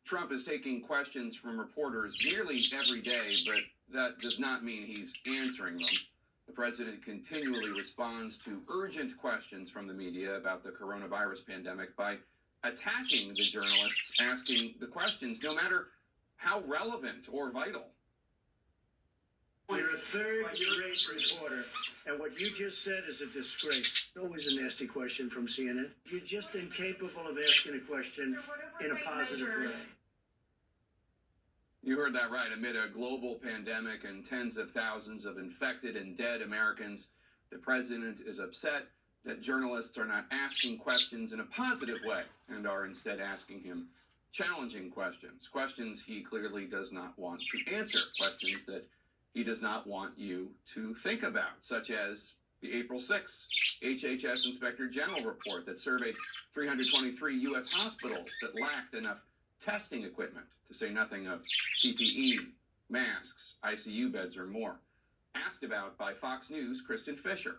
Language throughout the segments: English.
Trump is taking questions from reporters nearly every day, but that does not mean he's answering them. The president continually responds to urgent questions from the media about the coronavirus pandemic by attacking the journalists asking the questions, no matter how relevant or vital. You're a third-rate reporter, and what you just said is a disgrace. Always a nasty question from CNN. You're just incapable of asking a question in a positive way. You heard that right. Amid a global pandemic and tens of thousands of infected and dead Americans, the president is upset that journalists are not asking questions in a positive way and are instead asking him challenging questions, questions he clearly does not want to answer, questions that he does not want you to think about, such as the April 6th HHS Inspector General report that surveyed 323 U.S. hospitals that lacked enough testing equipment, to say nothing of PPE, masks, ICU beds, or more. Asked about by Fox News' Kristen Fisher.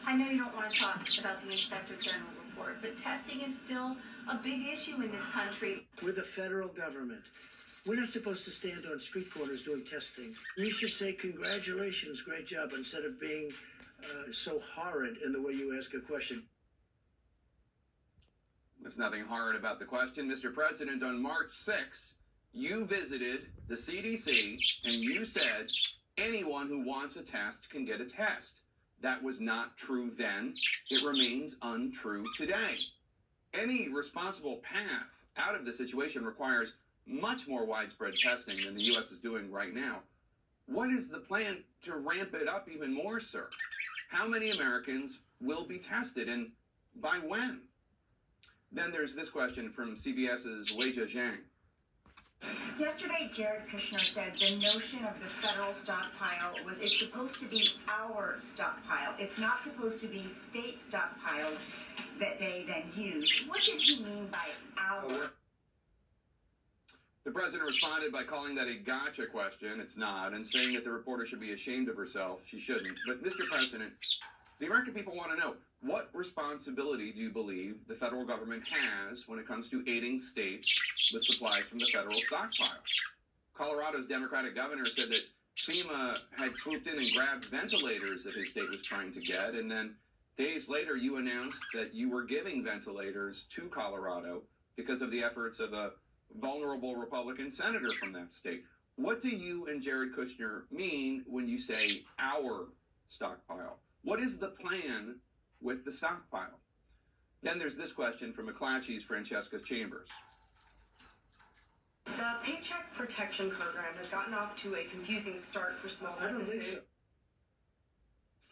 I know you don't want to talk about the Inspector General report, but testing is still a big issue in this country. We're the federal government. We're not supposed to stand on street corners doing testing. You should say, congratulations, great job, instead of being so horrid in the way you ask a question. There's nothing hard about the question. Mr. President, on March 6th, you visited the CDC and you said anyone who wants a test can get a test. That was not true then. It remains untrue today. Any responsible path out of the situation requires much more widespread testing than the U.S. is doing right now. What is the plan to ramp it up even more, sir? How many Americans will be tested and by when? Then there's this question from CBS's Weijia Zhang. Yesterday, Jared Kushner said the notion of the federal stockpile was it's supposed to be our stockpile. It's not supposed to be state stockpiles that they then use. What did he mean by our? The president responded by calling that a gotcha question. It's not, and saying that the reporter should be ashamed of herself. She shouldn't. But, Mr. President, the American people want to know, what responsibility do you believe the federal government has when it comes to aiding states with supplies from the federal stockpile? Colorado's Democratic governor said that FEMA had swooped in and grabbed ventilators that his state was trying to get, and then days later you announced that you were giving ventilators to Colorado because of the efforts of a vulnerable Republican senator from that state. What do you and Jared Kushner mean when you say our stockpile? What is the plan with the stockpile? Then there's this question from McClatchy's Francesca Chambers. The Paycheck Protection Program has gotten off to a confusing start for small I don't think businesses. so.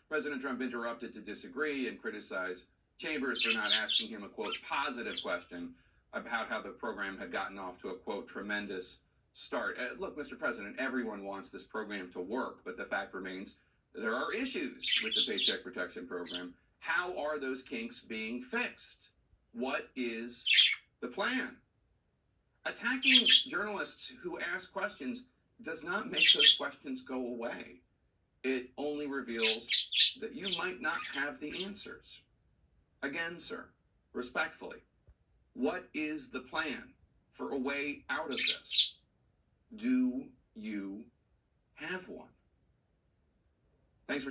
President Trump interrupted to disagree and criticize Chambers for not asking him a, quote, positive question about how the program had gotten off to a, quote, tremendous start. Look, Mr. President, everyone wants this program to work, but the fact remains there are issues with the Paycheck Protection Program. How are those kinks being fixed? What is the plan? Attacking journalists who ask questions does not make those questions go away. It only reveals that you might not have the answers. Again, sir, respectfully, what is the plan for a way out of this? Do you have one? Thanks for